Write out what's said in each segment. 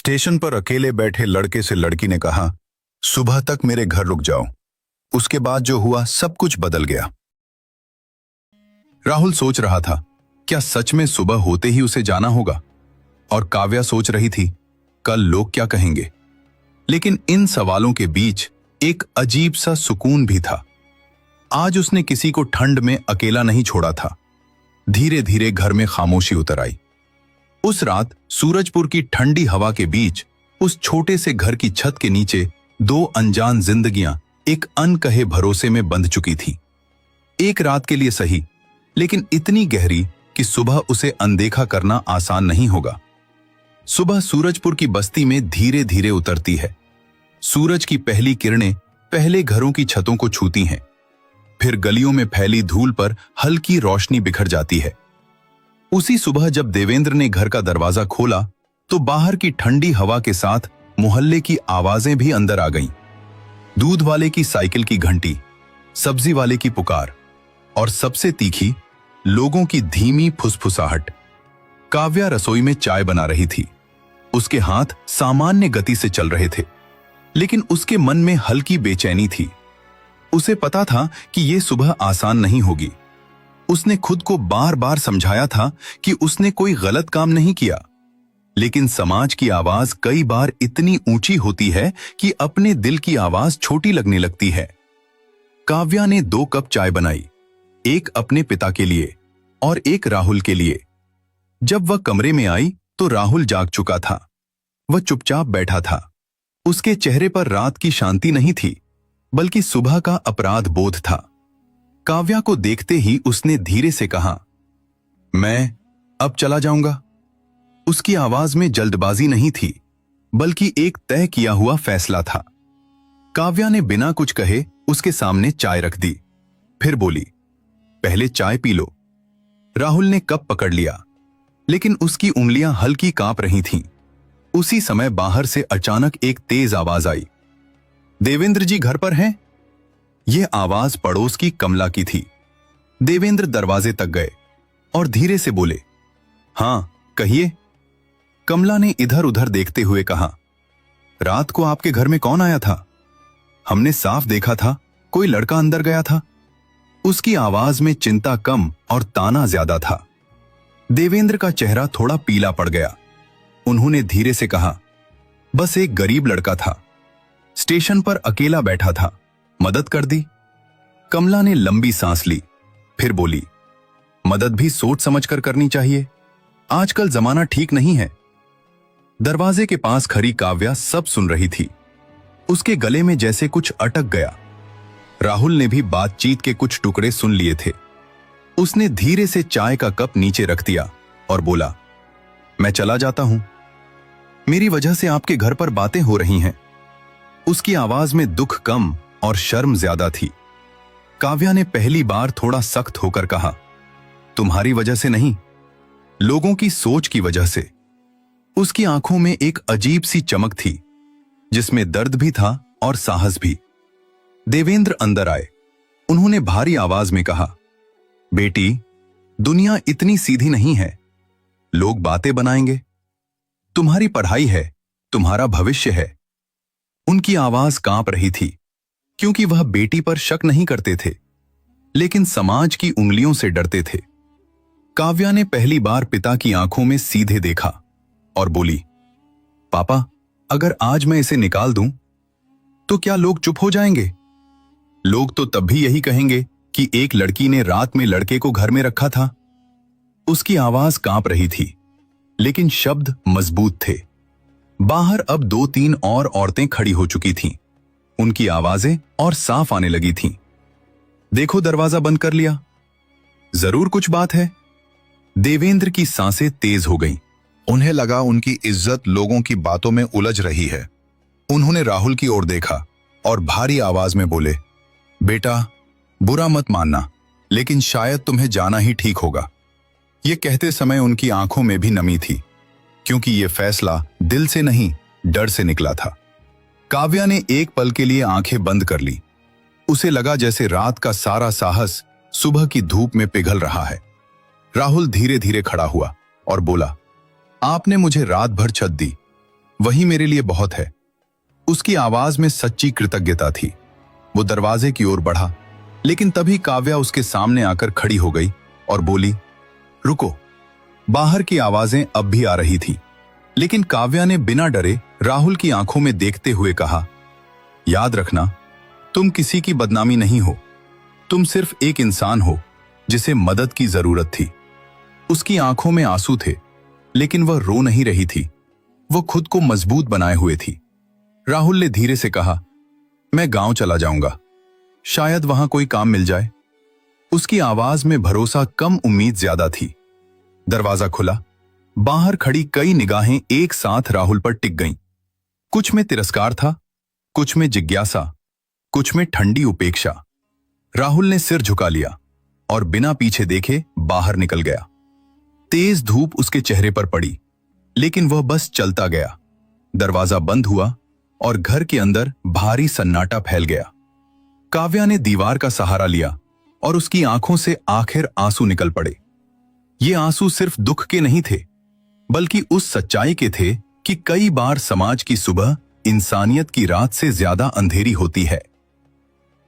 Station पर अकेले बैठे लड़के से लड़की ने कहा, सुबह तक मेरे घर रुक जाओ। उसके बाद जो हुआ सब कुछ बदल गया। राहुल सोच रहा था, क्या सच में सुबह होते ही उसे जाना होगा? और काव्या सोच रही थी, कल लोग क्या कहेंगे? लेकिन इन सवालों के बीच एक अजीब सा सुकून भी था। आज उसने किसी को ठंड में अकेला नहीं छोड़ा था। धीरे धीरे घर में खामोशी उतर आई। उस रात सूरजपुर की ठंडी हवा के बीच उस छोटे से घर की छत के नीचे दो अनजान जिंदगियां एक अनकहे भरोसे में बंध चुकी थी। एक रात के लिए सही, लेकिन इतनी गहरी कि सुबह उसे अनदेखा करना आसान नहीं होगा। सुबह सूरजपुर की बस्ती में धीरे धीरे उतरती है। सूरज की पहली किरणें पहले घरों की छतों को छूती हैं, फिर गलियों में फैली धूल पर हल्की रोशनी बिखर जाती है। उसी सुबह जब देवेंद्र ने घर का दरवाजा खोला तो बाहर की ठंडी हवा के साथ मोहल्ले की आवाजें भी अंदर आ गईं। दूध वाले की साइकिल की घंटी, सब्जी वाले की पुकार और सबसे तीखी लोगों की धीमी फुसफुसाहट। काव्या रसोई में चाय बना रही थी। उसके हाथ सामान्य गति से चल रहे थे, लेकिन उसके मन में हल्की बेचैनी थी। उसे पता था कि यह सुबह आसान नहीं होगी। उसने खुद को बार बार समझाया था कि उसने कोई गलत काम नहीं किया, लेकिन समाज की आवाज कई बार इतनी ऊंची होती है कि अपने दिल की आवाज छोटी लगने लगती है। काव्या ने 2 कप चाय बनाई, एक अपने पिता के लिए और एक राहुल के लिए। जब वह कमरे में आई तो राहुल जाग चुका था। वह चुपचाप बैठा था। उसके चेहरे पर रात की शांति नहीं थी, बल्कि सुबह का अपराध बोध था। काव्या को देखते ही उसने धीरे से कहा, मैं अब चला जाऊंगा। उसकी आवाज में जल्दबाजी नहीं थी, बल्कि एक तय किया हुआ फैसला था। काव्या ने बिना कुछ कहे उसके सामने चाय रख दी, फिर बोली, पहले चाय पी लो। राहुल ने कप पकड़ लिया, लेकिन उसकी उंगलियां हल्की कांप रही थीं। उसी समय बाहर से अचानक एक तेज आवाज आई, देवेंद्र जी घर पर हैं? यह आवाज पड़ोस की कमला की थी। देवेंद्र दरवाजे तक गए और धीरे से बोले, हां कहिए। कमला ने इधर उधर देखते हुए कहा, रात को आपके घर में कौन आया था? हमने साफ देखा था, कोई लड़का अंदर गया था। उसकी आवाज में चिंता कम और ताना ज्यादा था। देवेंद्र का चेहरा थोड़ा पीला पड़ गया। उन्होंने धीरे से कहा, बस एक गरीब लड़का था, स्टेशन पर अकेला बैठा था, मदद कर दी। कमला ने लंबी सांस ली, फिर बोली, मदद भी सोच समझकर करनी चाहिए, आजकल जमाना ठीक नहीं है। दरवाजे के पास खड़ी काव्या सब सुन रही थी। उसके गले में जैसे कुछ अटक गया। राहुल ने भी बातचीत के कुछ टुकड़े सुन लिए थे। उसने धीरे से चाय का कप नीचे रख दिया और बोला, मैं चला जाता हूं, मेरी वजह से आपके घर पर बातें हो रही हैं। उसकी आवाज में दुख कम और शर्म ज्यादा थी। काव्या ने पहली बार थोड़ा सख्त होकर कहा, तुम्हारी वजह से नहीं, लोगों की सोच की वजह से। उसकी आंखों में एक अजीब सी चमक थी, जिसमें दर्द भी था और साहस भी। देवेंद्र अंदर आए। उन्होंने भारी आवाज में कहा, बेटी, दुनिया इतनी सीधी नहीं है, लोग बातें बनाएंगे। तुम्हारी पढ़ाई है, तुम्हारा भविष्य है। उनकी आवाज कांप रही थी, क्योंकि वह बेटी पर शक नहीं करते थे, लेकिन समाज की उंगलियों से डरते थे। काव्या ने पहली बार पिता की आंखों में सीधे देखा और बोली, पापा, अगर आज मैं इसे निकाल दूं तो क्या लोग चुप हो जाएंगे? लोग तो तब भी यही कहेंगे कि एक लड़की ने रात में लड़के को घर में रखा था। उसकी आवाज कांप रही थी, लेकिन शब्द मजबूत थे। बाहर अब 2-3 और औरतें खड़ी हो चुकी थीं। उनकी आवाजें और साफ आने लगी थीं। देखो, दरवाजा बंद कर लिया, जरूर कुछ बात है। देवेंद्र की सांसें तेज हो गईं। उन्हें लगा उनकी इज्जत लोगों की बातों में उलझ रही है। उन्होंने राहुल की ओर देखा और भारी आवाज में बोले, बेटा, बुरा मत मानना, लेकिन शायद तुम्हें जाना ही ठीक होगा। ये कहते समय उनकी आंखों में भी नमी थी, क्योंकि यह फैसला दिल से नहीं, डर से निकला था। काव्या ने एक पल के लिए आंखें बंद कर ली। उसे लगा जैसे रात का सारा साहस सुबह की धूप में पिघल रहा है। राहुल धीरे धीरे खड़ा हुआ और बोला, आपने मुझे रात भर छत दी, वही मेरे लिए बहुत है। उसकी आवाज में सच्ची कृतज्ञता थी। वो दरवाजे की ओर बढ़ा, लेकिन तभी काव्या उसके सामने आकर खड़ी हो गई और बोली, रुको। बाहर की आवाजें अब भी आ रही थी, लेकिन काव्या ने बिना डरे राहुल की आंखों में देखते हुए कहा, याद रखना, तुम किसी की बदनामी नहीं हो। तुम सिर्फ एक इंसान हो जिसे मदद की जरूरत थी। उसकी आंखों में आंसू थे, लेकिन वह रो नहीं रही थी। वो खुद को मजबूत बनाए हुए थी। राहुल ने धीरे से कहा, मैं गांव चला जाऊंगा, शायद वहां कोई काम मिल जाए। उसकी आवाज में भरोसा कम, उम्मीद ज्यादा थी। दरवाजा खुला। बाहर खड़ी कई निगाहें एक साथ राहुल पर टिक गईं। कुछ में तिरस्कार था, कुछ में जिज्ञासा, कुछ में ठंडी उपेक्षा। राहुल ने सिर झुका लिया और बिना पीछे देखे बाहर निकल गया। तेज धूप उसके चेहरे पर पड़ी, लेकिन वह बस चलता गया। दरवाजा बंद हुआ और घर के अंदर भारी सन्नाटा फैल गया। काव्या ने दीवार का सहारा लिया और उसकी आंखों से आखिर आंसू निकल पड़े। ये आंसू सिर्फ दुख के नहीं थे, बल्कि उस सच्चाई के थे कि कई बार समाज की सुबह इंसानियत की रात से ज्यादा अंधेरी होती है।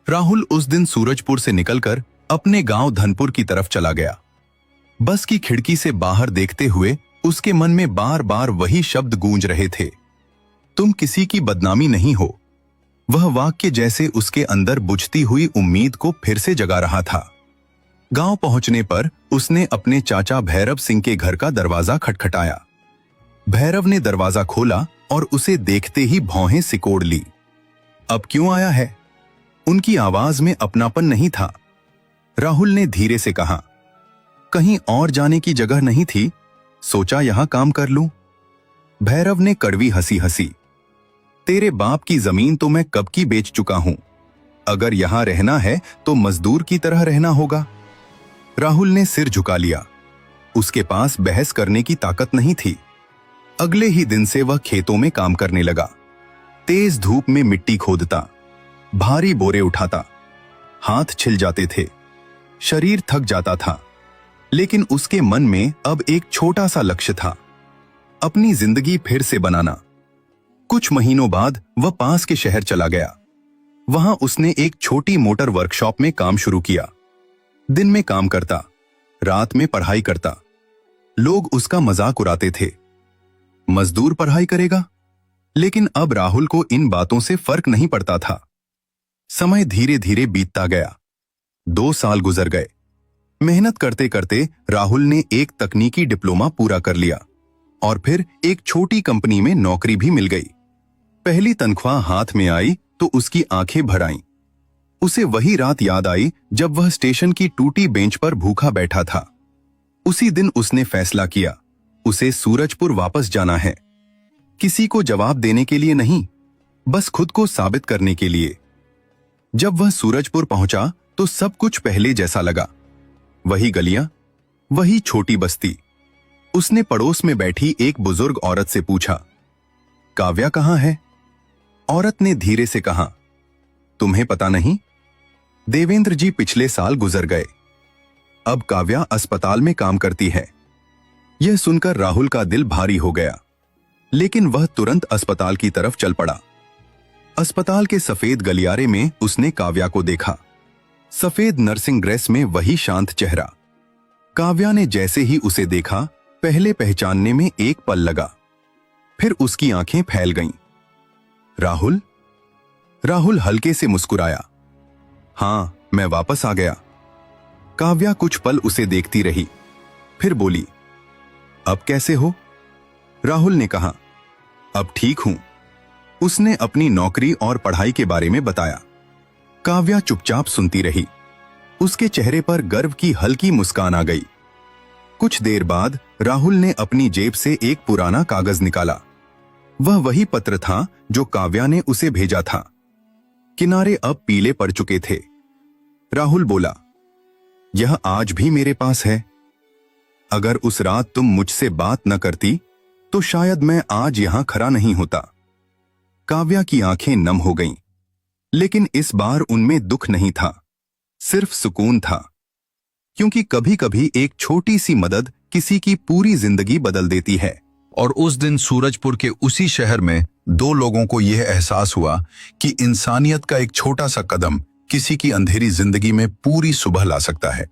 राहुल उस दिन सूरजपुर से निकलकर अपने गांव धनपुर की तरफ चला गया। बस की खिड़की से बाहर देखते हुए उसके मन में बार बार वही शब्द गूंज रहे थे, तुम किसी की बदनामी नहीं हो। वह वाक्य जैसे उसके अंदर बुझती हुई उम्मीद को फिर से जगा रहा था। गांव पहुंचने पर उसने अपने चाचा भैरव सिंह के घर का दरवाजा खटखटाया। भैरव ने दरवाजा खोला और उसे देखते ही भौहें सिकोड़ ली। अब क्यों आया है? उनकी आवाज में अपनापन नहीं था। राहुल ने धीरे से कहा, कहीं और जाने की जगह नहीं थी, सोचा यहां काम कर लूं। भैरव ने कड़वी हंसी हंसी, तेरे बाप की जमीन तो मैं कब की बेच चुका हूं। अगर यहां रहना है तो मजदूर की तरह रहना होगा। राहुल ने सिर झुका लिया। उसके पास बहस करने की ताकत नहीं थी। अगले ही दिन से वह खेतों में काम करने लगा। तेज धूप में मिट्टी खोदता, भारी बोरे उठाता। हाथ छिल जाते थे, शरीर थक जाता था, लेकिन उसके मन में अब एक छोटा सा लक्ष्य था, अपनी जिंदगी फिर से बनाना। कुछ महीनों बाद वह पास के शहर चला गया। वहां उसने एक छोटी मोटर वर्कशॉप में काम शुरू किया। दिन में काम करता, रात में पढ़ाई करता। लोग उसका मजाक उड़ाते थे, मजदूर पढ़ाई करेगा। लेकिन अब राहुल को इन बातों से फर्क नहीं पड़ता था। समय धीरे धीरे बीतता गया। 2 साल गुजर गए। मेहनत करते करते राहुल ने एक तकनीकी डिप्लोमा पूरा कर लिया और फिर एक छोटी कंपनी में नौकरी भी मिल गई। पहली तनख्वाह हाथ में आई तो उसकी आंखें भर आईं। उसे वही रात याद आई जब वह स्टेशन की टूटी बेंच पर भूखा बैठा था। उसी दिन उसने फैसला किया, उसे सूरजपुर वापस जाना है। किसी को जवाब देने के लिए नहीं, बस खुद को साबित करने के लिए। जब वह सूरजपुर पहुंचा तो सब कुछ पहले जैसा लगा। वही गलियां, वही छोटी बस्ती। उसने पड़ोस में बैठी एक बुजुर्ग औरत से पूछा, काव्या कहां है? औरत ने धीरे से कहा, तुम्हें पता नहीं? देवेंद्र जी पिछले साल गुजर गए। अब काव्या अस्पताल में काम करती है। यह सुनकर राहुल का दिल भारी हो गया, लेकिन वह तुरंत अस्पताल की तरफ चल पड़ा। अस्पताल के सफेद गलियारे में उसने काव्या को देखा। सफेद नर्सिंग ड्रेस में वही शांत चेहरा। काव्या ने जैसे ही उसे देखा, पहले पहचानने में एक पल लगा, फिर उसकी आंखें फैल गईं। राहुल? राहुल हल्के से मुस्कुराया। हां, मैं वापस आ गया। काव्या कुछ पल उसे देखती रही, फिर बोली, अब कैसे हो? राहुल ने कहा, अब ठीक हूं। उसने अपनी नौकरी और पढ़ाई के बारे में बताया। काव्या चुपचाप सुनती रही। उसके चेहरे पर गर्व की हल्की मुस्कान आ गई। कुछ देर बाद राहुल ने अपनी जेब से एक पुराना कागज निकाला। वह वही पत्र था जो काव्या ने उसे भेजा था। किनारे अब पीले पड़ चुके थे। राहुल बोला, यह आज भी मेरे पास है। अगर उस रात तुम मुझसे बात न करती तो शायद मैं आज यहां खड़ा नहीं होता। काव्या की आंखें नम हो गईं, लेकिन इस बार उनमें दुख नहीं था, सिर्फ सुकून था। क्योंकि कभी कभी एक छोटी सी मदद किसी की पूरी जिंदगी बदल देती है। और उस दिन सूरजपुर के उसी शहर में 2 लोगों को यह एहसास हुआ कि इंसानियत का एक छोटा सा कदम किसी की अंधेरी जिंदगी में पूरी सुबह ला सकता है।